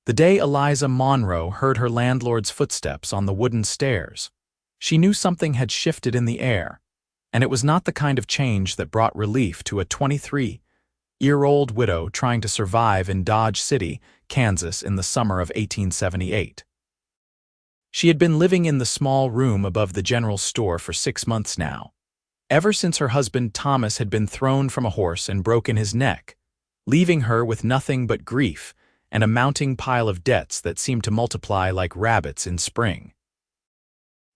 The day Eliza Monroe heard her landlord's footsteps on the wooden stairs, she knew something had shifted in the air, and it was not the kind of change that brought relief to a 23-year-old widow trying to survive in Dodge City, Kansas in the summer of 1878. She had been living in the small room above the general store for 6 months now, ever since her husband Thomas had been thrown from a horse and broken his neck, leaving her with nothing but grief and a mounting pile of debts that seemed to multiply like rabbits in spring.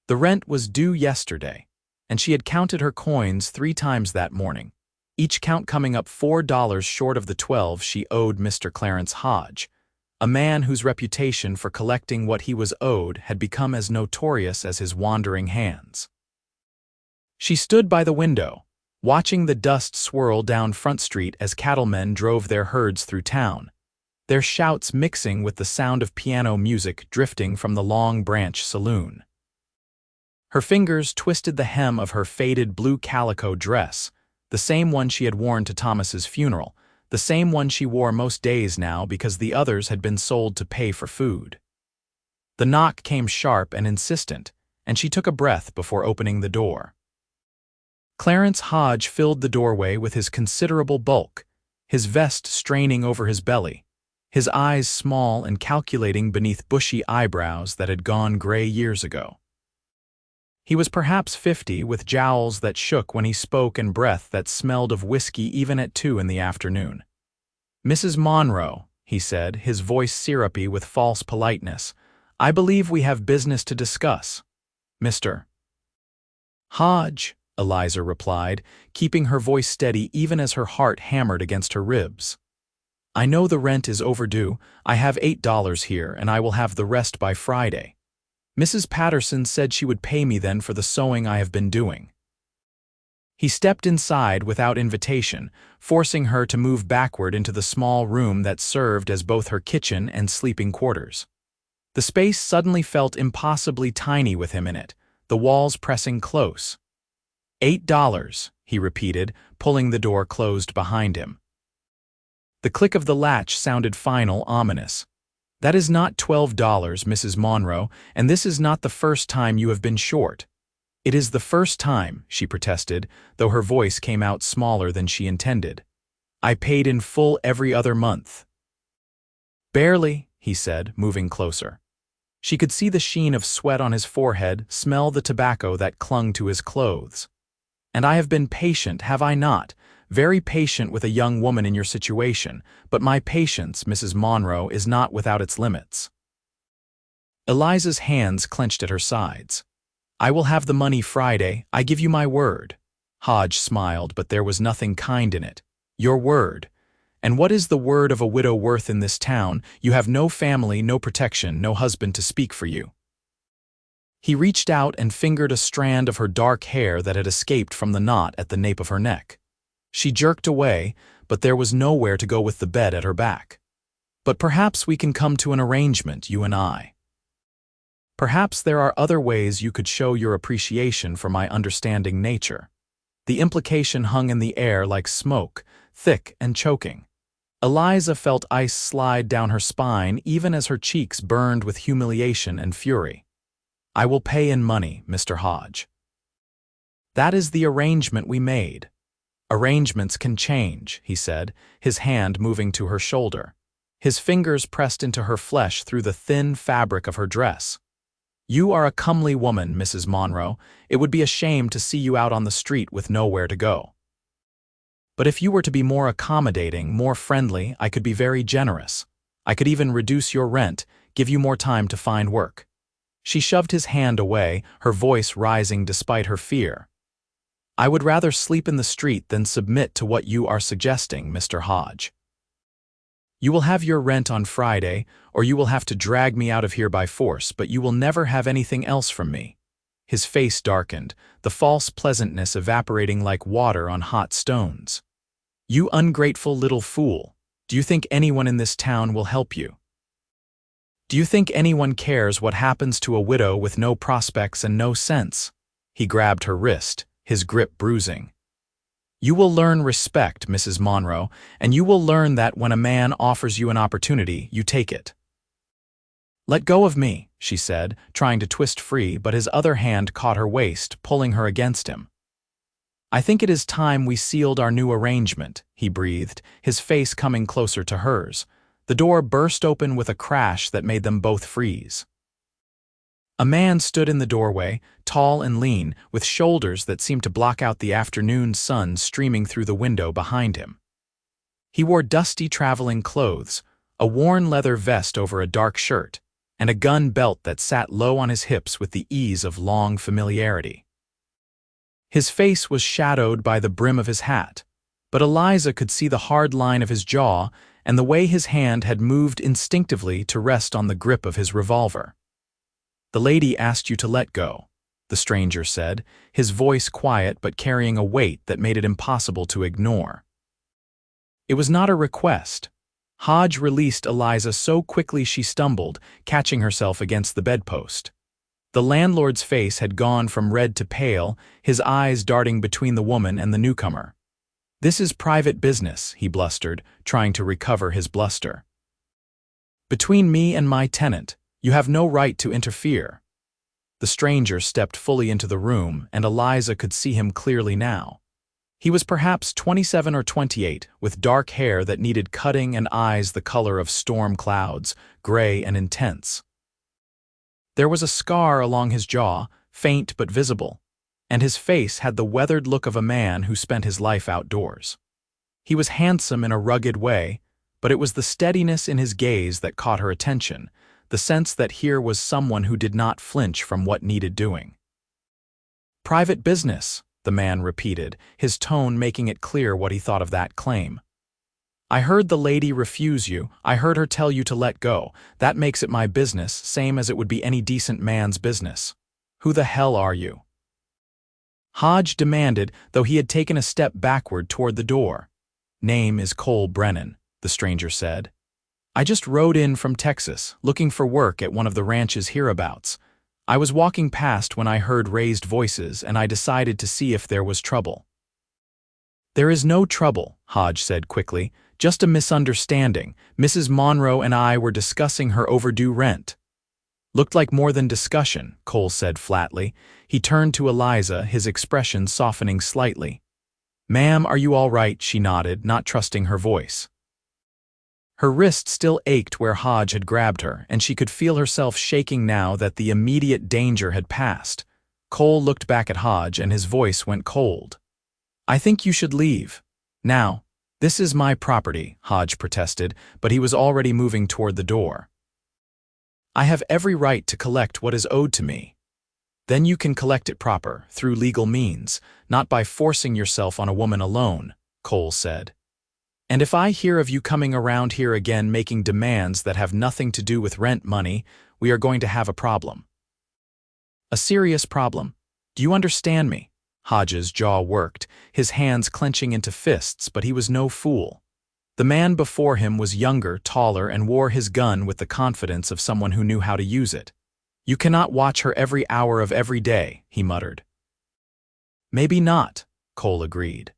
The rent was due yesterday, and she had counted her coins 3 times that morning, each count coming up $4 short of the 12 she owed Mr. Clarence Hodge, a man whose reputation for collecting what he was owed had become as notorious as his wandering hands. She stood by the window, watching the dust swirl down Front Street as cattlemen drove their herds through town, their shouts mixing with the sound of piano music drifting from the Long Branch saloon. Her fingers twisted the hem of her faded blue calico dress, the same one she had worn to Thomas's funeral, the same one she wore most days now because the others had been sold to pay for food. The knock came sharp and insistent, and she took a breath before opening the door. Clarence Hodge filled the doorway with his considerable bulk, his vest straining over his belly, his eyes small and calculating beneath bushy eyebrows that had gone gray years ago. He was perhaps 50, with jowls that shook when he spoke and breath that smelled of whiskey even at 2 in the afternoon. "Mrs. Monroe," he said, his voice syrupy with false politeness, "I believe we have business to discuss. Mr. Hodge," Eliza replied, keeping her voice steady even as her heart hammered against her ribs. "I know the rent is overdue. I have $8 here, and I will have the rest by Friday. Mrs. Patterson said she would pay me then for the sewing I have been doing." He stepped inside without invitation, forcing her to move backward into the small room that served as both her kitchen and sleeping quarters. The space suddenly felt impossibly tiny with him in it, the walls pressing close. $8, he repeated, pulling the door closed behind him. The click of the latch sounded final, ominous. "That is not $12, Mrs. Monroe, and this is not the first time you have been short." "It is the first time," she protested, though her voice came out smaller than she intended. "I paid in full every other month." "Barely," he said, moving closer. She could see the sheen of sweat on his forehead, smell the tobacco that clung to his clothes. "And I have been patient, have I not? Very patient with a young woman in your situation, but my patience, Mrs. Monroe, is not without its limits." Eliza's hands clenched at her sides. "I will have the money Friday, I give you my word." Hodge smiled, but there was nothing kind in it. "Your word. And what is the word of a widow worth in this town? You have no family, no protection, no husband to speak for you." He reached out and fingered a strand of her dark hair that had escaped from the knot at the nape of her neck. She jerked away, but there was nowhere to go with the bed at her back. "But perhaps we can come to an arrangement, you and I. Perhaps there are other ways you could show your appreciation for my understanding nature." The implication hung in the air like smoke, thick and choking. Eliza felt ice slide down her spine even as her cheeks burned with humiliation and fury. "I will pay in money, Mr. Hodge." "That is the arrangement we made." "Arrangements can change," he said, his hand moving to her shoulder. His fingers pressed into her flesh through the thin fabric of her dress. "You are a comely woman, Mrs. Monroe. It would be a shame to see you out on the street with nowhere to go. But if you were to be more accommodating, more friendly, I could be very generous. I could even reduce your rent, give you more time to find work." She shoved his hand away, her voice rising despite her fear. "I would rather sleep in the street than submit to what you are suggesting, Mr. Hodge. You will have your rent on Friday, or you will have to drag me out of here by force, but you will never have anything else from me." His face darkened, the false pleasantness evaporating like water on hot stones. "You ungrateful little fool. Do you think anyone in this town will help you? Do you think anyone cares what happens to a widow with no prospects and no sense?" He grabbed her wrist, his grip bruising. "You will learn respect, Mrs. Monroe, and you will learn that when a man offers you an opportunity, you take it. "Let go of me," she said, trying to twist free, but his other hand caught her waist, pulling her against him. "I think it is time we sealed our new arrangement," he breathed, his face coming closer to hers. The door burst open with a crash that made them both freeze. A man stood in the doorway, tall and lean, with shoulders that seemed to block out the afternoon sun streaming through the window behind him. He wore dusty traveling clothes, a worn leather vest over a dark shirt, and a gun belt that sat low on his hips with the ease of long familiarity. His face was shadowed by the brim of his hat, but Eliza could see the hard line of his jaw and the way his hand had moved instinctively to rest on the grip of his revolver. "The lady asked you to let go," the stranger said, his voice quiet but carrying a weight that made it impossible to ignore. It was not a request. Hodge released Eliza so quickly she stumbled, catching herself against the bedpost. The landlord's face had gone from red to pale, his eyes darting between the woman and the newcomer. "This is private business," he blustered, trying to recover his bluster. "Between me and my tenant, you have no right to interfere." The stranger stepped fully into the room, and Eliza could see him clearly now. He was perhaps 27 or 28, with dark hair that needed cutting and eyes the color of storm clouds, gray and intense. There was a scar along his jaw, faint but visible, and his face had the weathered look of a man who spent his life outdoors. He was handsome in a rugged way, but it was the steadiness in his gaze that caught her attention, the sense that here was someone who did not flinch from what needed doing. "Private business," the man repeated, his tone making it clear what he thought of that claim. "I heard the lady refuse you. I heard her tell you to let go. That makes it my business, same as it would be any decent man's business. Who the hell are you?" Hodge demanded, though he had taken a step backward toward the door. "Name is Cole Brennan," the stranger said. "I just rode in from Texas, looking for work at one of the ranches hereabouts. I was walking past when I heard raised voices, and I decided to see if there was trouble." "There is no trouble," Hodge said quickly. "Just a misunderstanding. Mrs. Monroe and I were discussing her overdue rent." "Looked like more than discussion," Cole said flatly. He turned to Eliza, his expression softening slightly. "Ma'am, are you all right?" she nodded, not trusting her voice. Her wrist still ached where Hodge had grabbed her, and she could feel herself shaking now that the immediate danger had passed. Cole looked back at Hodge, and his voice went cold. "I think you should leave. Now, this is my property," Hodge protested, but he was already moving toward the door. "I have every right to collect what is owed to me." "Then you can collect it proper, through legal means, not by forcing yourself on a woman alone," Cole said. "And if I hear of you coming around here again making demands that have nothing to do with rent money, we are going to have a problem." "A serious problem. Do you understand me?" Hodge's jaw worked, his hands clenching into fists, but he was no fool. The man before him was younger, taller, and wore his gun with the confidence of someone who knew how to use it. "You cannot watch her every hour of every day," he muttered. "Maybe not," Cole agreed.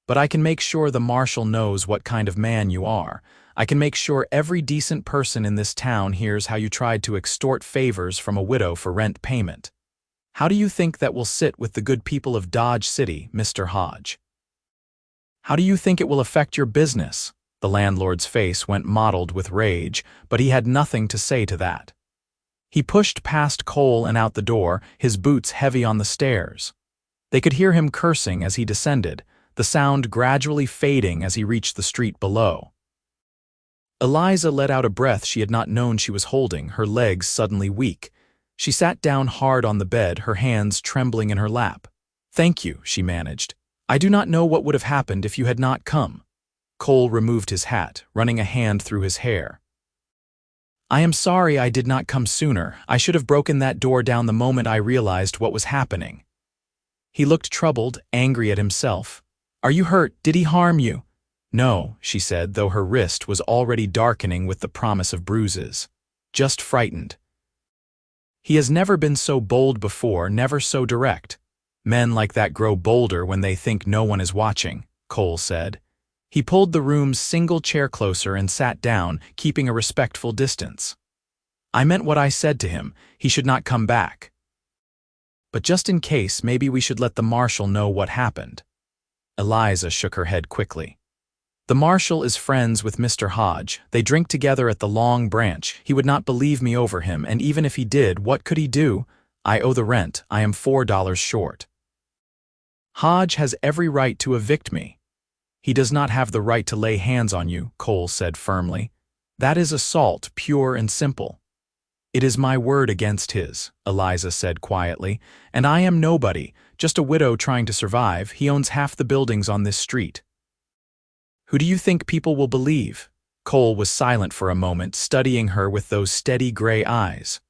"But I can make sure the marshal knows what kind of man you are. I can make sure every decent person in this town hears how you tried to extort favors from a widow for rent payment. How do you think that will sit with the good people of Dodge City, Mr. Hodge? How do you think it will affect your business?" The landlord's face went mottled with rage, but he had nothing to say to that. He pushed past Cole and out the door, his boots heavy on the stairs. They could hear him cursing as he descended, the sound gradually fading as he reached the street below. Eliza let out a breath she had not known she was holding, her legs suddenly weak. She sat down hard on the bed, her hands trembling in her lap. "Thank you," she managed. "I do not know what would have happened if you had not come." Cole removed his hat, running a hand through his hair. "I am sorry I did not come sooner. I should have broken that door down the moment I realized what was happening." He looked troubled, angry at himself. "Are you hurt? Did he harm you?" "No," she said, though her wrist was already darkening with the promise of bruises. "Just frightened." He has never been so bold before, never so direct. "Men like that grow bolder when they think no one is watching," Cole said. He pulled the room's single chair closer and sat down, keeping a respectful distance. I meant what I said to him. He should not come back. But just in case, maybe we should let the marshal know what happened. Eliza shook her head quickly. The marshal is friends with Mr. Hodge. They drink together at the Long Branch. He would not believe me over him, and even if he did, what could he do? I owe the rent. I am $4 short. Hodge has every right to evict me. He does not have the right to lay hands on you, Cole said firmly. That is assault, pure and simple. It is my word against his, Eliza said quietly, and I am nobody, just a widow trying to survive. He owns half the buildings on this street. Who do you think people will believe? Cole was silent for a moment, studying her with those steady gray eyes.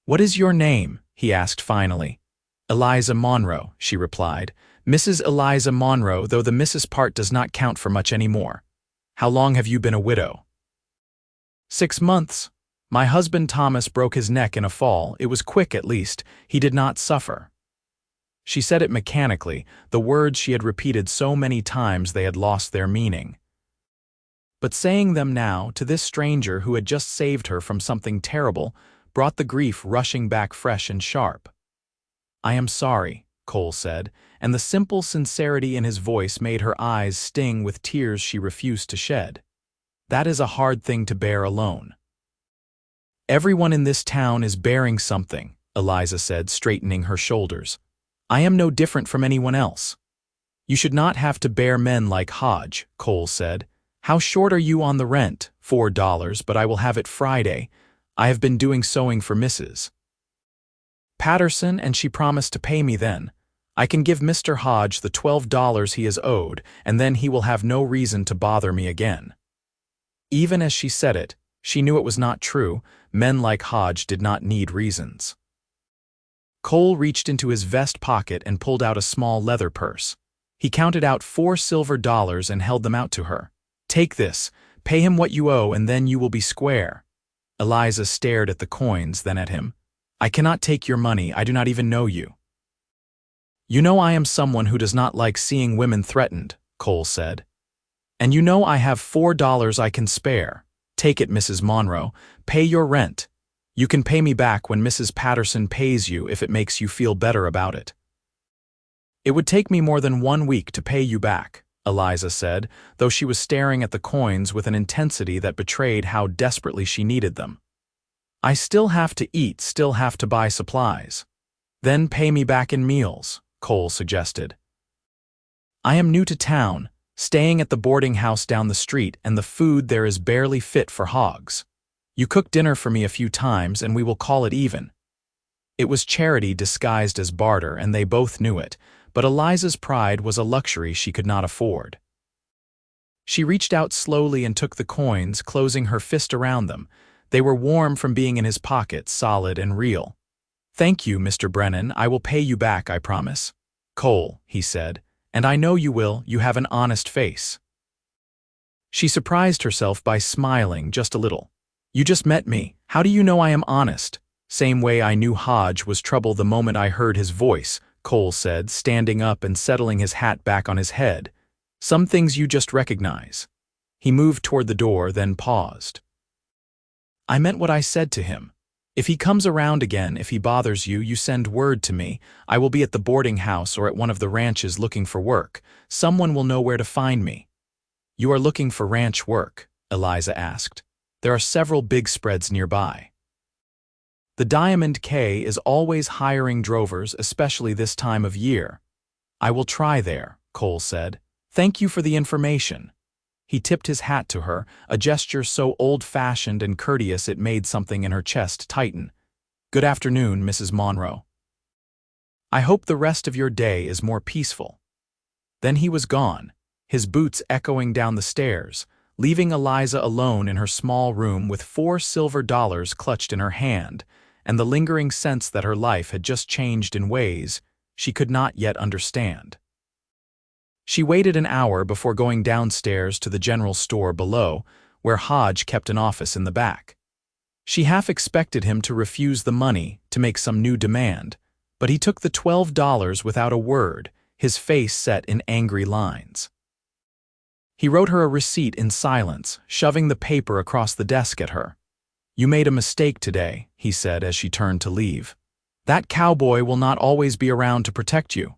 What is your name? He asked finally. Eliza Monroe, she replied. Mrs. Eliza Monroe, though the Mrs. part does not count for much anymore. How long have you been a widow? 6 months. My husband Thomas broke his neck in a fall. It was quick at least. He did not suffer. She said it mechanically, the words she had repeated so many times they had lost their meaning. But saying them now, to this stranger who had just saved her from something terrible, brought the grief rushing back fresh and sharp. I am sorry, Cole said, and the simple sincerity in his voice made her eyes sting with tears she refused to shed. That is a hard thing to bear alone. Everyone in this town is bearing something, Eliza said, straightening her shoulders. I am no different from anyone else. You should not have to bear men like Hodge, Cole said. How short are you on the rent? $4, but I will have it Friday. I have been doing sewing for Mrs. Patterson, and she promised to pay me then. I can give Mr. Hodge the $12 he is owed, and then he will have no reason to bother me again. Even as she said it, she knew it was not true. Men like Hodge did not need reasons. Cole reached into his vest pocket and pulled out a small leather purse. He counted out 4 silver dollars and held them out to her. Take this, pay him what you owe, and then you will be square. Eliza stared at the coins, then at him. I cannot take your money. I do not even know you. You know I am someone who does not like seeing women threatened, Cole said. And you know I have $4 I can spare. Take it, Mrs. Monroe. Pay your rent. You can pay me back when Mrs. Patterson pays you if it makes you feel better about it. It would take me more than 1 week to pay you back, Eliza said, though she was staring at the coins with an intensity that betrayed how desperately she needed them. I still have to eat, still have to buy supplies. Then pay me back in meals, Cole suggested. I am new to town, staying at the boarding house down the street, and the food there is barely fit for hogs. You cook dinner for me a few times, and we will call it even. It was charity disguised as barter, and they both knew it, but Eliza's pride was a luxury she could not afford. She reached out slowly and took the coins, closing her fist around them. They were warm from being in his pocket, solid and real. Thank you, Mr. Brennan. I will pay you back, I promise. Cole, he said, and I know you will. You have an honest face. She surprised herself by smiling just a little. You just met me. How do you know I am honest? Same way I knew Hodge was trouble the moment I heard his voice, Cole said, standing up and settling his hat back on his head. Some things you just recognize. He moved toward the door, then paused. I meant what I said to him. If he comes around again, if he bothers you, you send word to me. I will be at the boarding house or at one of the ranches looking for work. Someone will know where to find me. You are looking for ranch work? Eliza asked. There are several big spreads nearby. The Diamond K is always hiring drovers, especially this time of year. I will try there, Cole said. Thank you for the information. He tipped his hat to her, a gesture so old-fashioned and courteous it made something in her chest tighten. Good afternoon, Mrs. Monroe. I hope the rest of your day is more peaceful. Then he was gone, his boots echoing down the stairs, leaving Eliza alone in her small room with 4 silver dollars clutched in her hand, and the lingering sense that her life had just changed in ways she could not yet understand. She waited an hour before going downstairs to the general store below, where Hodge kept an office in the back. She half expected him to refuse the money to make some new demand, but he took the $12 without a word, his face set in angry lines. He wrote her a receipt in silence, shoving the paper across the desk at her. "You made a mistake today," he said as she turned to leave. "That cowboy will not always be around to protect you."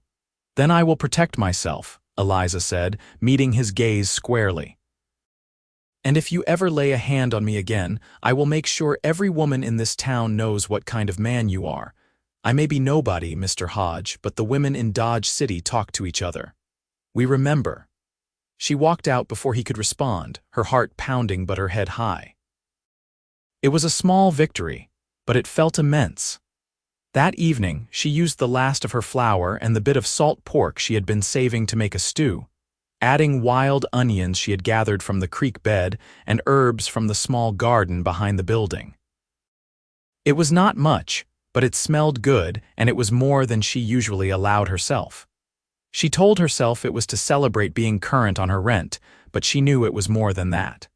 "Then I will protect myself," Eliza said, meeting his gaze squarely. "And if you ever lay a hand on me again, I will make sure every woman in this town knows what kind of man you are. I may be nobody, Mr. Hodge, but the women in Dodge City talk to each other. We remember." She walked out before he could respond, her heart pounding but her head high. It was a small victory, but it felt immense. That evening, she used the last of her flour and the bit of salt pork she had been saving to make a stew, adding wild onions she had gathered from the creek bed and herbs from the small garden behind the building. It was not much, but it smelled good, and it was more than she usually allowed herself. She told herself it was to celebrate being current on her rent, but she knew it was more than that.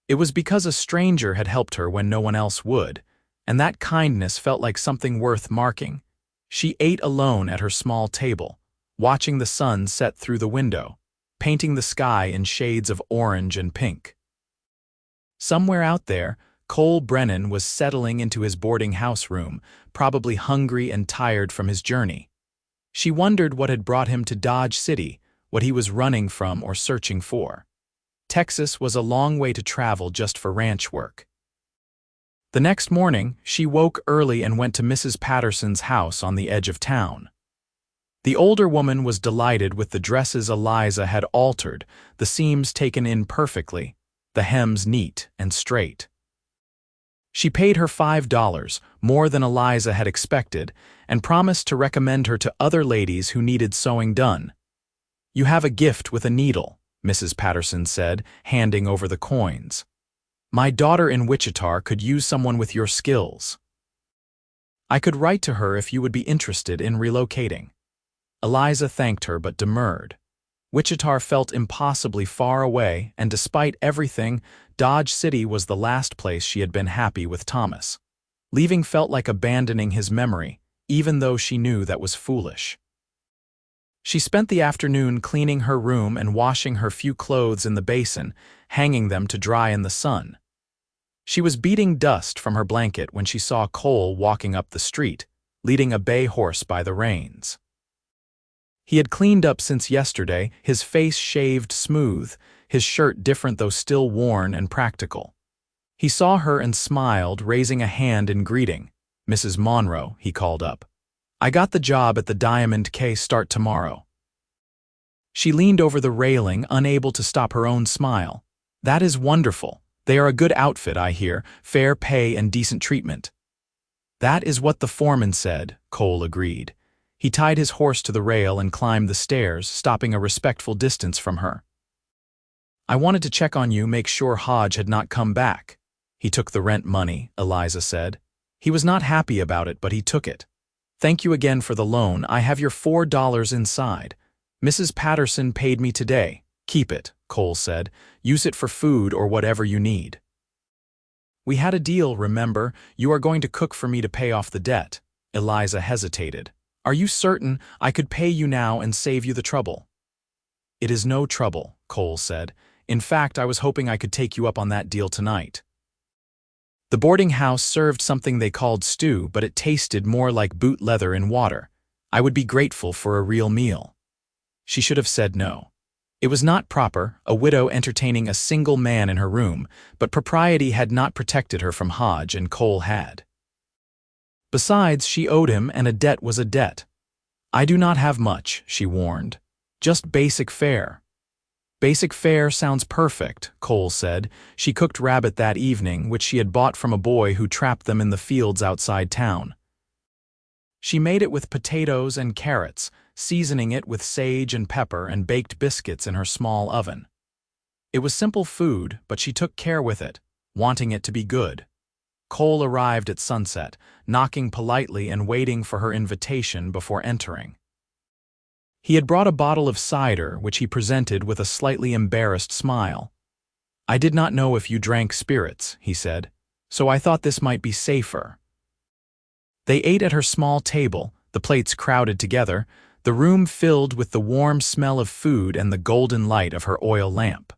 It was because a stranger had helped her when no one else would, and that kindness felt like something worth marking. She ate alone at her small table, watching the sun set through the window, painting the sky in shades of orange and pink. Somewhere out there, Cole Brennan was settling into his boarding house room, probably hungry and tired from his journey. She wondered what had brought him to Dodge City, what he was running from or searching for. Texas was a long way to travel just for ranch work. The next morning, she woke early and went to Mrs. Patterson's house on the edge of town. The older woman was delighted with the dresses Eliza had altered, the seams taken in perfectly, the hems neat and straight. She paid her $5, more than Eliza had expected, and promised to recommend her to other ladies who needed sewing done. "You have a gift with a needle," Mrs. Patterson said, handing over the coins. "My daughter in Wichita could use someone with your skills. I could write to her if you would be interested in relocating." Eliza thanked her but demurred. Wichita felt impossibly far away, and despite everything, Dodge City was the last place she had been happy with Thomas. Leaving felt like abandoning his memory, even though she knew that was foolish. She spent the afternoon cleaning her room and washing her few clothes in the basin, hanging them to dry in the sun. She was beating dust from her blanket when she saw Cole walking up the street, leading a bay horse by the reins. He had cleaned up since yesterday, his face shaved smooth, his shirt different though still worn and practical. He saw her and smiled, raising a hand in greeting. "Mrs. Monroe," he called up. "I got the job at the Diamond K start tomorrow." She leaned over the railing, unable to stop her own smile. "That is wonderful. They are a good outfit, I hear, fair pay and decent treatment." "That is what the foreman said," Cole agreed. He tied his horse to the rail and climbed the stairs, stopping a respectful distance from her. "I wanted to check on you, make sure Hodge had not come back." "He took the rent money," Eliza said. "He was not happy about it, but he took it." "Thank you again for the loan. I have your $4 inside. Mrs. Patterson paid me today." "Keep it," Cole said. "Use it for food or whatever you need." "We had a deal, remember? You are going to cook for me to pay off the debt." Eliza hesitated. "Are you certain? I could pay you now and save you the trouble." "It is no trouble," Cole said. "In fact, I was hoping I could take you up on that deal tonight." The boarding house served something they called stew, but it tasted more like boot leather in water. "I would be grateful for a real meal." She should have said no. It was not proper, a widow entertaining a single man in her room, but propriety had not protected her from Hodge, and Cole had. Besides, she owed him, and a debt was a debt. "I do not have much," she warned. "Just basic fare." "Basic fare sounds perfect," Cole said. She cooked rabbit that evening, which she had bought from a boy who trapped them in the fields outside town. She made it with potatoes and carrots, seasoning it with sage and pepper, and baked biscuits in her small oven. It was simple food, but she took care with it, wanting it to be good. Cole arrived at sunset, knocking politely and waiting for her invitation before entering. He had brought a bottle of cider, which he presented with a slightly embarrassed smile. "I did not know if you drank spirits," he said, "so I thought this might be safer." They ate at her small table, the plates crowded together, the room filled with the warm smell of food and the golden light of her oil lamp.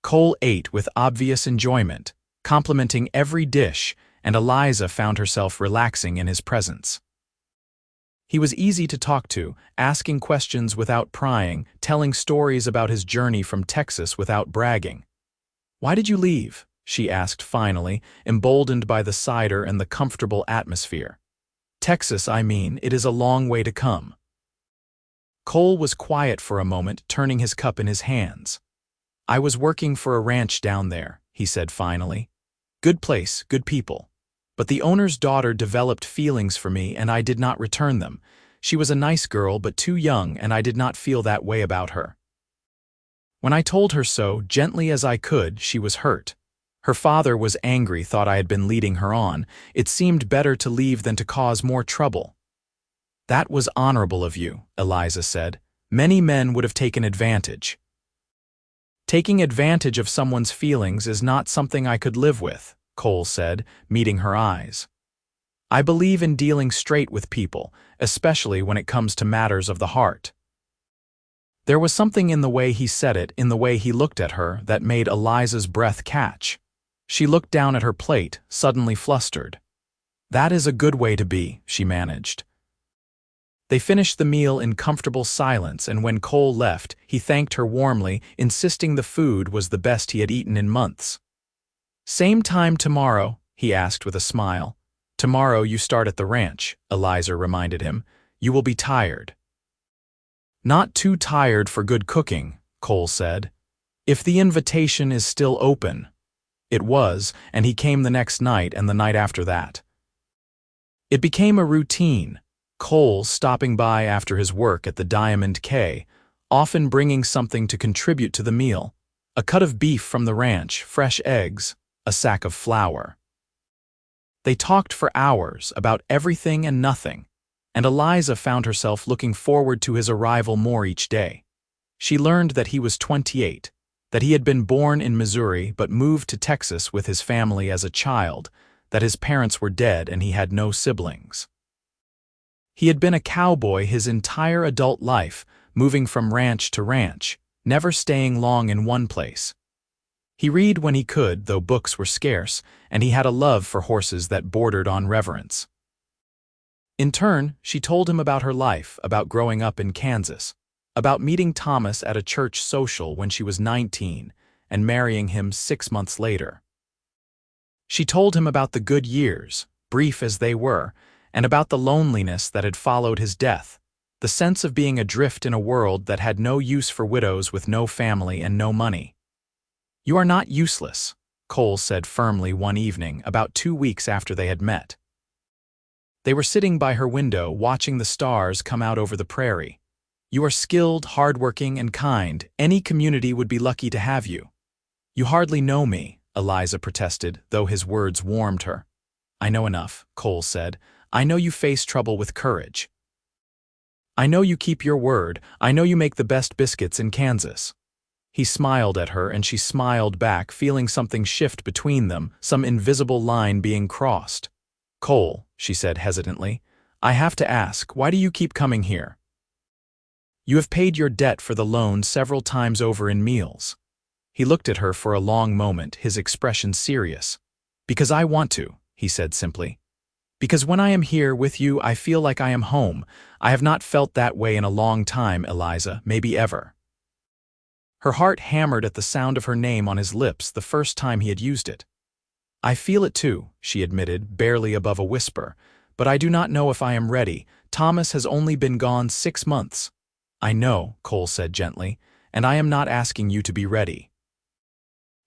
Cole ate with obvious enjoyment, complimenting every dish, and Eliza found herself relaxing in his presence. He was easy to talk to, asking questions without prying, telling stories about his journey from Texas without bragging. "Why did you leave?" she asked finally, emboldened by the cider and the comfortable atmosphere. "Texas, I mean, it is a long way to come." Cole was quiet for a moment, turning his cup in his hands. "I was working for a ranch down there," he said finally. "Good place, good people. But the owner's daughter developed feelings for me and I did not return them. She was a nice girl but too young and I did not feel that way about her. When I told her so, gently as I could, she was hurt. Her father was angry, thought I had been leading her on. It seemed better to leave than to cause more trouble." "That was honorable of you," Eliza said. "Many men would have taken advantage." "Taking advantage of someone's feelings is not something I could live with," Cole said, meeting her eyes. "I believe in dealing straight with people, especially when it comes to matters of the heart." There was something in the way he said it, in the way he looked at her, that made Eliza's breath catch. She looked down at her plate, suddenly flustered. "That is a good way to be," she managed. They finished the meal in comfortable silence, and when Cole left, he thanked her warmly, insisting the food was the best he had eaten in months. "Same time tomorrow?" he asked with a smile. "Tomorrow you start at the ranch," Eliza reminded him. "You will be tired." "Not too tired for good cooking," Cole said. "If the invitation is still open." It was, and he came the next night and the night after that. It became a routine, Cole stopping by after his work at the Diamond K, often bringing something to contribute to the meal: a cut of beef from the ranch, fresh eggs, a sack of flour. They talked for hours about everything and nothing, and Eliza found herself looking forward to his arrival more each day. She learned that he was 28, that he had been born in Missouri but moved to Texas with his family as a child, that his parents were dead and he had no siblings. He had been a cowboy his entire adult life, moving from ranch to ranch, never staying long in one place. He read when he could, though books were scarce, and he had a love for horses that bordered on reverence. In turn, she told him about her life, about growing up in Kansas, about meeting Thomas at a church social when she was 19 and marrying him 6 months later. She told him about the good years, brief as they were, and about the loneliness that had followed his death, the sense of being adrift in a world that had no use for widows with no family and no money. "You are not useless," Cole said firmly one evening, about 2 weeks after they had met. They were sitting by her window, watching the stars come out over the prairie. "You are skilled, hardworking, and kind. Any community would be lucky to have you." "You hardly know me," Eliza protested, though his words warmed her. "I know enough," Cole said. "I know you face trouble with courage. I know you keep your word. I know you make the best biscuits in Kansas." He smiled at her and she smiled back, feeling something shift between them, some invisible line being crossed. "Cole," she said hesitantly, "I have to ask, why do you keep coming here? You have paid your debt for the loan several times over in meals." He looked at her for a long moment, his expression serious. "Because I want to," he said simply. "Because when I am here with you, I feel like I am home. I have not felt that way in a long time, Eliza, maybe ever." Her heart hammered at the sound of her name on his lips the first time he had used it. "I feel it too," she admitted, barely above a whisper, "but I do not know if I am ready. Thomas has only been gone 6 months." "I know," Cole said gently, "and I am not asking you to be ready.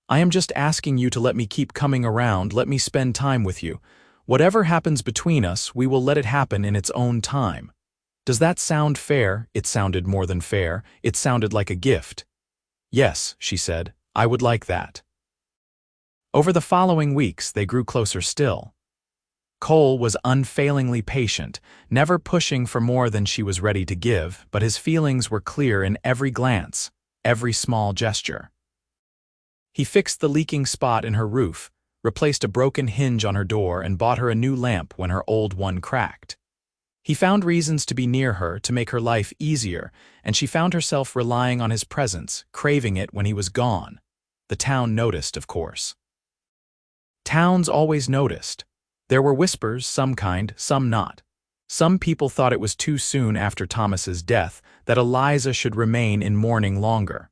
I am just asking you to let me keep coming around, let me spend time with you. Whatever happens between us, we will let it happen in its own time. Does that sound fair?" It sounded more than fair. It sounded like a gift. "Yes," she said, "I would like that." Over the following weeks, they grew closer still. Cole was unfailingly patient, never pushing for more than she was ready to give, but his feelings were clear in every glance, every small gesture. He fixed the leaking spot in her roof, replaced a broken hinge on her door, and bought her a new lamp when her old one cracked. He found reasons to be near her, to make her life easier, and she found herself relying on his presence, craving it when he was gone. The town noticed, of course. Towns always noticed. There were whispers, some kind, some not. Some people thought it was too soon after Thomas's death that Eliza should remain in mourning longer.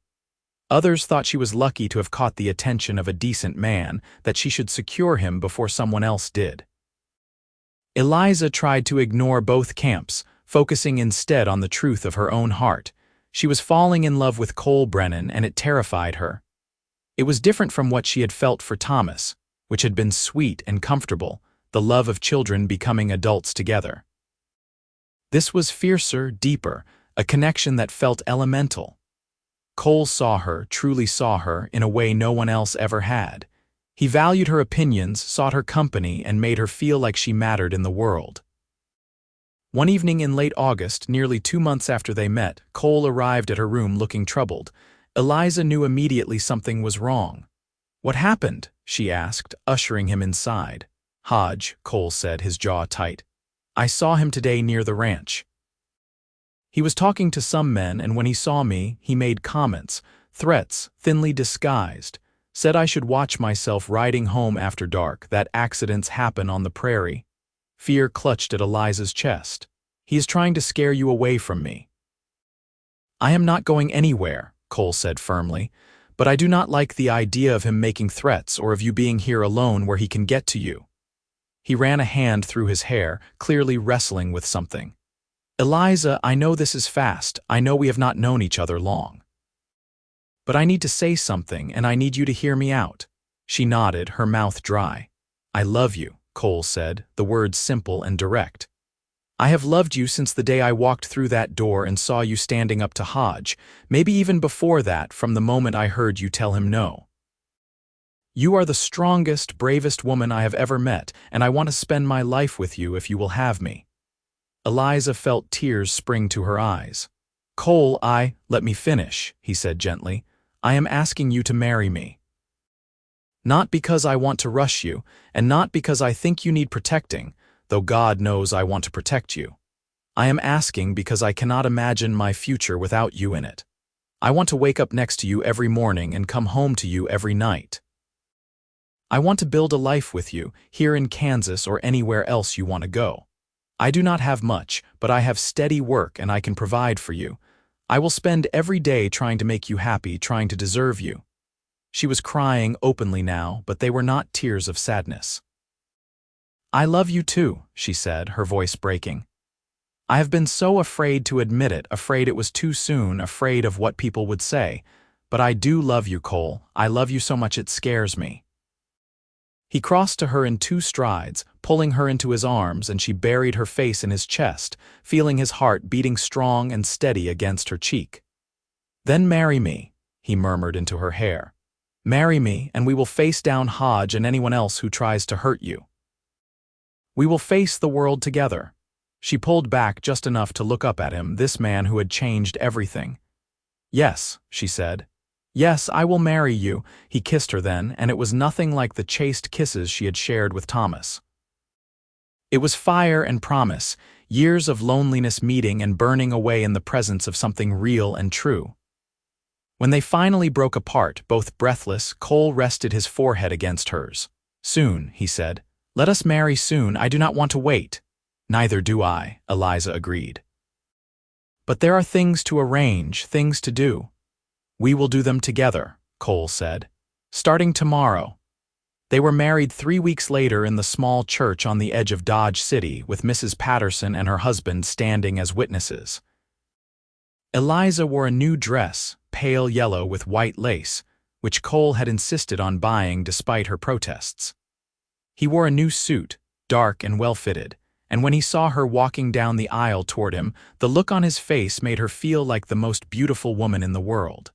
Others thought she was lucky to have caught the attention of a decent man, that she should secure him before someone else did. Eliza tried to ignore both camps, focusing instead on the truth of her own heart. She was falling in love with Cole Brennan, and it terrified her. It was different from what she had felt for Thomas, which had been sweet and comfortable, the love of children becoming adults together. This was fiercer, deeper, a connection that felt elemental. Cole saw her, truly saw her, in a way no one else ever had. He valued her opinions, sought her company, and made her feel like she mattered in the world. One evening in late August, nearly 2 months after they met, Cole arrived at her room looking troubled. Eliza knew immediately something was wrong. "What happened?" she asked, ushering him inside. "Hodge," Cole said, his jaw tight. "I saw him today near the ranch. He was talking to some men, and when he saw me, he made comments, threats, thinly disguised. Said I should watch myself riding home after dark, that accidents happen on the prairie." Fear clutched at Eliza's chest. "He is trying to scare you away from me." "I am not going anywhere," Cole said firmly, "but I do not like the idea of him making threats or of you being here alone where he can get to you." He ran a hand through his hair, clearly wrestling with something. "Eliza, I know this is fast. I know we have not known each other long. But I need to say something, and I need you to hear me out." She nodded, her mouth dry. "I love you," Cole said, the words simple and direct. "I have loved you since the day I walked through that door and saw you standing up to Hodge, maybe even before that, from the moment I heard you tell him no. You are the strongest, bravest woman I have ever met, and I want to spend my life with you if you will have me." Eliza felt tears spring to her eyes. "Cole, let me finish," he said gently. "I am asking you to marry me. Not because I want to rush you, and not because I think you need protecting, though God knows I want to protect you. I am asking because I cannot imagine my future without you in it. I want to wake up next to you every morning and come home to you every night. I want to build a life with you, here in Kansas or anywhere else you want to go. I do not have much, but I have steady work and I can provide for you. I will spend every day trying to make you happy, trying to deserve you." She was crying openly now, but they were not tears of sadness. "I love you too," she said, her voice breaking. "I have been so afraid to admit it, afraid it was too soon, afraid of what people would say. But I do love you, Cole. I love you so much it scares me." He crossed to her in 2 strides, pulling her into his arms, and she buried her face in his chest, feeling his heart beating strong and steady against her cheek. "Then marry me," he murmured into her hair. "Marry me, and we will face down Hodge and anyone else who tries to hurt you. We will face the world together." She pulled back just enough to look up at him, this man who had changed everything. "Yes," she said. "Yes, I will marry you." He kissed her then, and it was nothing like the chaste kisses she had shared with Thomas. It was fire and promise, years of loneliness meeting and burning away in the presence of something real and true. When they finally broke apart, both breathless, Cole rested his forehead against hers. "Soon," he said. "Let us marry soon. I do not want to wait." "Neither do I," Eliza agreed. "But there are things to arrange, things to do." "We will do them together," Cole said. "Starting tomorrow." They were married 3 weeks later in the small church on the edge of Dodge City, with Mrs. Patterson and her husband standing as witnesses. Eliza wore a new dress, pale yellow with white lace, which Cole had insisted on buying despite her protests. He wore a new suit, dark and well-fitted, and when he saw her walking down the aisle toward him, the look on his face made her feel like the most beautiful woman in the world.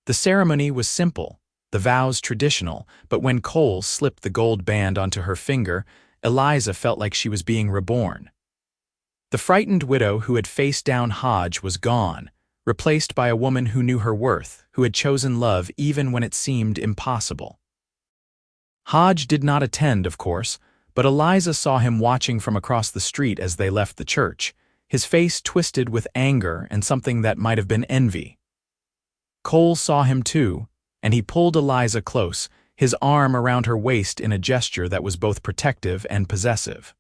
The ceremony was simple, the vows traditional, but when Cole slipped the gold band onto her finger, Eliza felt like she was being reborn. The frightened widow who had faced down Hodge was gone, replaced by a woman who knew her worth, who had chosen love even when it seemed impossible. Hodge did not attend, of course, but Eliza saw him watching from across the street as they left the church, his face twisted with anger and something that might have been envy. Cole saw him too, and he pulled Eliza close, his arm around her waist in a gesture that was both protective and possessive.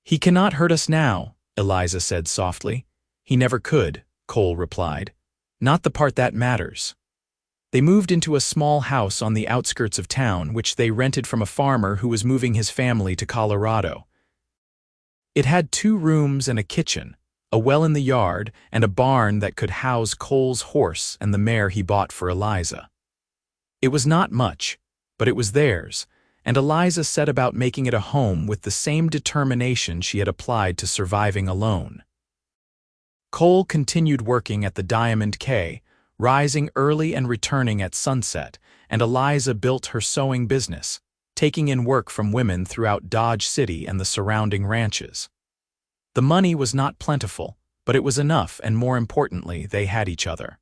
"He cannot hurt us now," Eliza said softly. "He never could," Cole replied. "Not the part that matters." They moved into a small house on the outskirts of town, which they rented from a farmer who was moving his family to Colorado. It had 2 rooms and a kitchen, a well in the yard, and a barn that could house Cole's horse and the mare he bought for Eliza. It was not much, but it was theirs, and Eliza set about making it a home with the same determination she had applied to surviving alone. Cole continued working at the Diamond K, rising early and returning at sunset, and Eliza built her sewing business, taking in work from women throughout Dodge City and the surrounding ranches. The money was not plentiful, but it was enough, and more importantly, they had each other.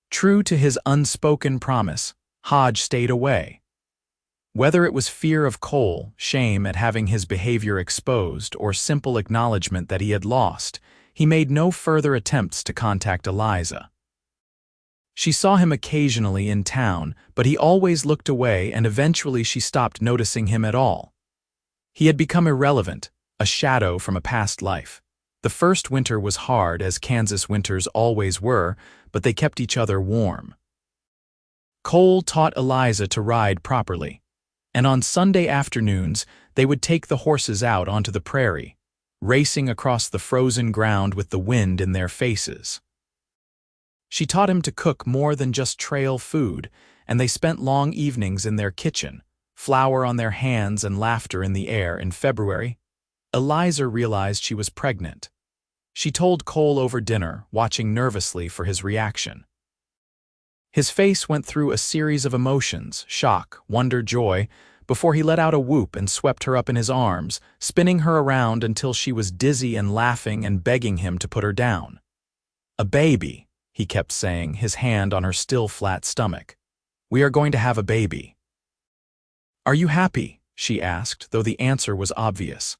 True to his unspoken promise, Hodge stayed away. Whether it was fear of Cole, shame at having his behavior exposed, or simple acknowledgement that he had lost, he made no further attempts to contact Eliza. She saw him occasionally in town, but he always looked away, and eventually she stopped noticing him at all. He had become irrelevant, a shadow from a past life. The first winter was hard, as Kansas winters always were, but they kept each other warm. Cole taught Eliza to ride properly, and on Sunday afternoons they would take the horses out onto the prairie, racing across the frozen ground with the wind in their faces. She taught him to cook more than just trail food, and they spent long evenings in their kitchen, flour on their hands and laughter in the air. In February, Eliza realized she was pregnant. She told Cole over dinner, watching nervously for his reaction. His face went through a series of emotions, shock, wonder, joy, before he let out a whoop and swept her up in his arms, spinning her around until she was dizzy and laughing and begging him to put her down. "A baby," he kept saying, his hand on her still flat stomach. "We are going to have a baby." "Are you happy?" she asked, though the answer was obvious.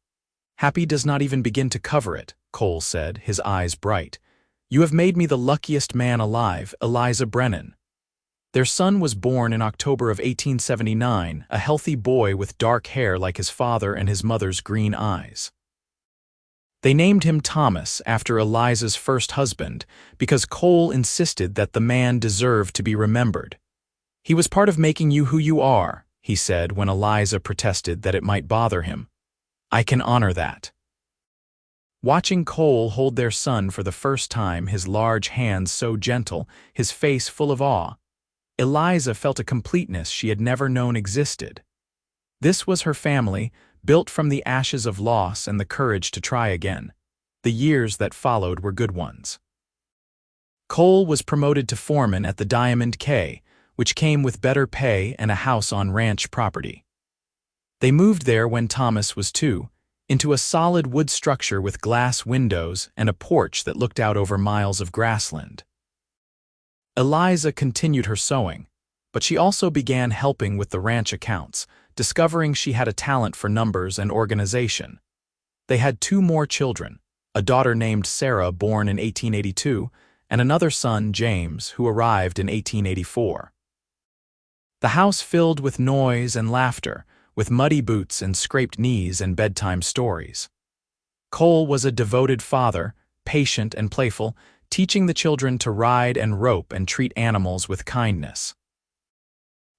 "Happy does not even begin to cover it," Cole said, his eyes bright. "You have made me the luckiest man alive, Eliza Brennan." Their son was born in October of 1879, a healthy boy with dark hair like his father and his mother's green eyes. They named him Thomas after Eliza's first husband because Cole insisted that the man deserved to be remembered. "He was part of making you who you are," he said when Eliza protested that it might bother him. "I can honor that." Watching Cole hold their son for the first time, his large hands so gentle, his face full of awe, Eliza felt a completeness she had never known existed. This was her family, built from the ashes of loss and the courage to try again. The years that followed were good ones. Cole was promoted to foreman at the Diamond K, which came with better pay and a house on ranch property. They moved there when Thomas was 2, into a solid wood structure with glass windows and a porch that looked out over miles of grassland. Eliza continued her sewing, but she also began helping with the ranch accounts, discovering she had a talent for numbers and organization. They had 2 more children, a daughter named Sarah, born in 1882, and another son, James, who arrived in 1884. The house filled with noise and laughter, with muddy boots and scraped knees and bedtime stories. Cole was a devoted father, patient and playful, teaching the children to ride and rope and treat animals with kindness.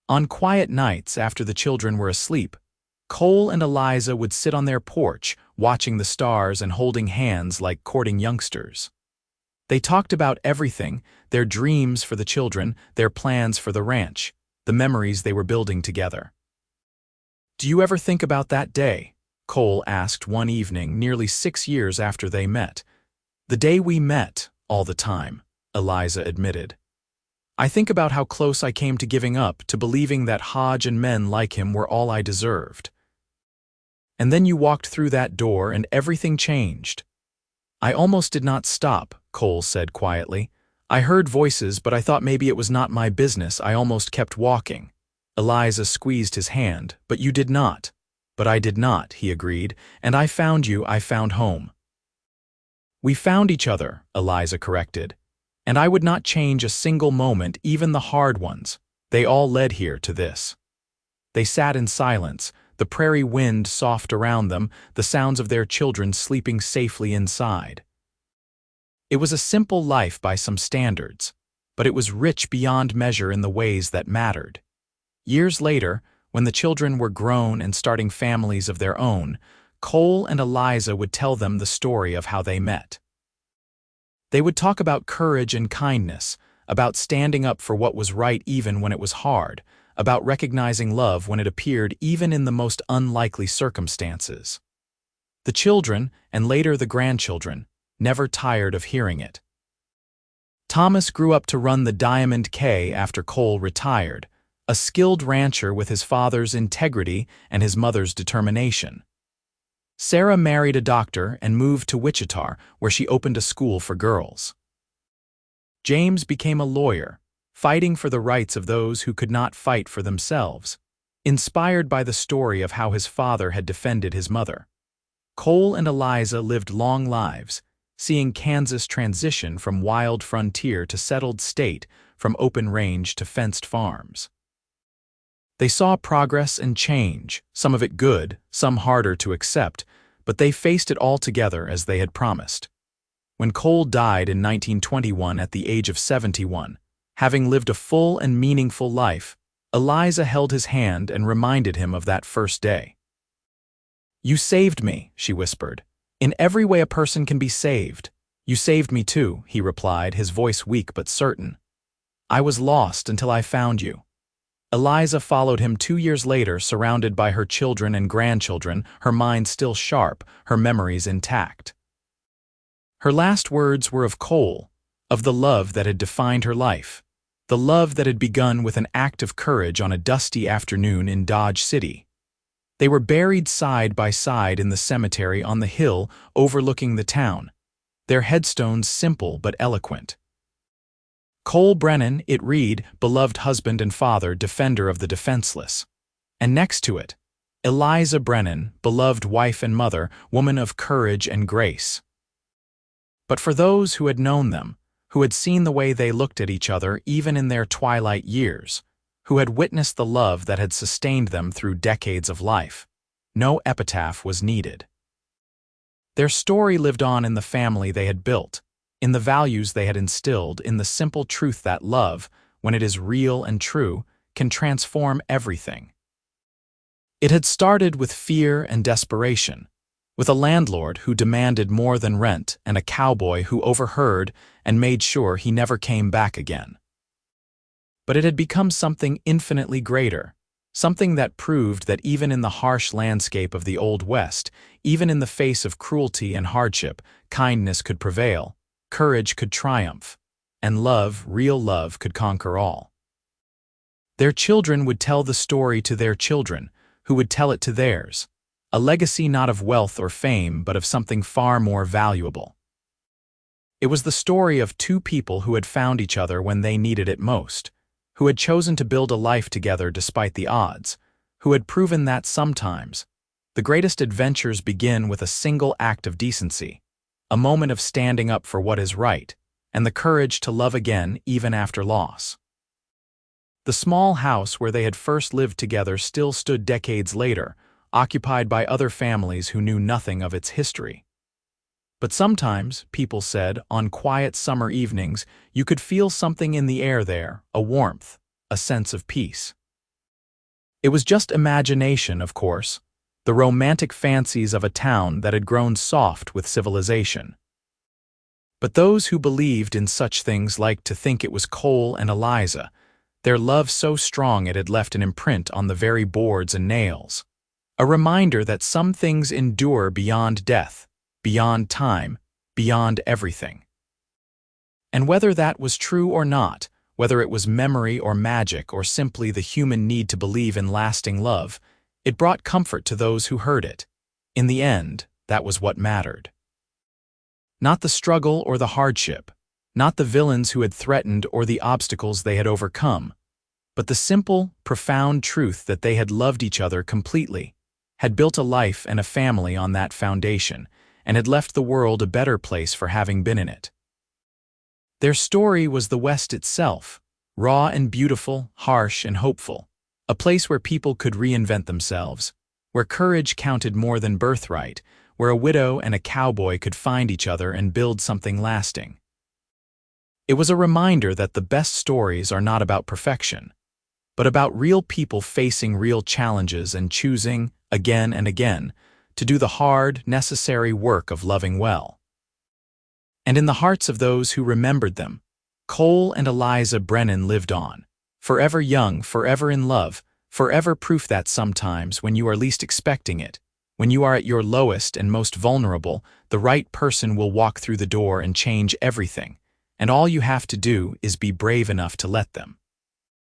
On quiet nights after the children were asleep, Cole and Eliza would sit on their porch, watching the stars and holding hands like courting youngsters. They talked about everything, their dreams for the children, their plans for the ranch, the memories they were building together. "Do you ever think about that day?" Cole asked one evening, nearly 6 years after they met. "The day we met, all the time," Eliza admitted. "I think about how close I came to giving up, to believing that Hodge and men like him were all I deserved. And then you walked through that door and everything changed." "I almost did not stop," Cole said quietly. "I heard voices, but I thought maybe it was not my business. I almost kept walking." Eliza squeezed his hand. "But you did not." "But I did not," he agreed. "And I found you, I found home." "We found each other," Eliza corrected. "And I would not change a single moment, even the hard ones. They all led here to this. They sat in silence, the prairie wind soft around them, the sounds of their children sleeping safely inside. It was a simple life by some standards, but it was rich beyond measure in the ways that mattered. Years later, when the children were grown and starting families of their own, Cole and Eliza would tell them the story of how they met. They would talk about courage and kindness, about standing up for what was right even when it was hard, about recognizing love when it appeared even in the most unlikely circumstances. The children, and later the grandchildren, never tired of hearing it. Thomas grew up to run the Diamond K after Cole retired, a skilled rancher with his father's integrity and his mother's determination. Sarah married a doctor and moved to Wichita, where she opened a school for girls. James became a lawyer, fighting for the rights of those who could not fight for themselves, inspired by the story of how his father had defended his mother. Cole and Eliza lived long lives, seeing Kansas transition from wild frontier to settled state, from open range to fenced farms. They saw progress and change, some of it good, some harder to accept, but they faced it all together as they had promised. When Cole died in 1921 at the age of 71, having lived a full and meaningful life, Eliza held his hand and reminded him of that first day. "You saved me," she whispered. "In every way a person can be saved. You saved me too," he replied, his voice weak but certain. "I was lost until I found you." Eliza followed him 2 years later, surrounded by her children and grandchildren, her mind still sharp, her memories intact. Her last words were of Cole, of the love that had defined her life, the love that had begun with an act of courage on a dusty afternoon in Dodge City. They were buried side by side in the cemetery on the hill overlooking the town, their headstones simple but eloquent. Cole Brennan, it read, beloved husband and father, defender of the defenseless. And next to it, Eliza Brennan, beloved wife and mother, woman of courage and grace. But for those who had known them, who had seen the way they looked at each other even in their twilight years, who had witnessed the love that had sustained them through decades of life, no epitaph was needed. Their story lived on in the family they had built, in the values they had instilled, in the simple truth that love, when it is real and true, can transform everything. It had started with fear and desperation, with a landlord who demanded more than rent and a cowboy who overheard and made sure he never came back again. But it had become something infinitely greater, something that proved that even in the harsh landscape of the Old West, even in the face of cruelty and hardship, kindness could prevail, courage could triumph, and love, real love, could conquer all. Their children would tell the story to their children, who would tell it to theirs, a legacy not of wealth or fame but of something far more valuable. It was the story of two people who had found each other when they needed it most, who had chosen to build a life together despite the odds, who had proven that sometimes the greatest adventures begin with a single act of decency, a moment of standing up for what is right, and the courage to love again even after loss. The small house where they had first lived together still stood decades later, occupied by other families who knew nothing of its history. But sometimes, people said, on quiet summer evenings, you could feel something in the air there, a warmth, a sense of peace. It was just imagination, of course, the romantic fancies of a town that had grown soft with civilization. But those who believed in such things liked to think it was Cole and Eliza, their love so strong it had left an imprint on the very boards and nails, a reminder that some things endure beyond death, beyond time, beyond everything. And whether that was true or not, whether it was memory or magic or simply the human need to believe in lasting love, it brought comfort to those who heard it. In the end, that was what mattered. Not the struggle or the hardship, not the villains who had threatened or the obstacles they had overcome, but the simple, profound truth that they had loved each other completely, had built a life and a family on that foundation, and had left the world a better place for having been in it. Their story was the West itself, Raw and beautiful, harsh and hopeful. A place where people could reinvent themselves, where courage counted more than birthright, where a widow and a cowboy could find each other and build something lasting. It was a reminder that the best stories are not about perfection, but about real people facing real challenges and choosing, again and again, to do the hard, necessary work of loving well. And in the hearts of those who remembered them, Cole and Eliza Brennan lived on, forever young, forever in love, forever proof that sometimes, when you are least expecting it, when you are at your lowest and most vulnerable, the right person will walk through the door and change everything, and all you have to do is be brave enough to let them.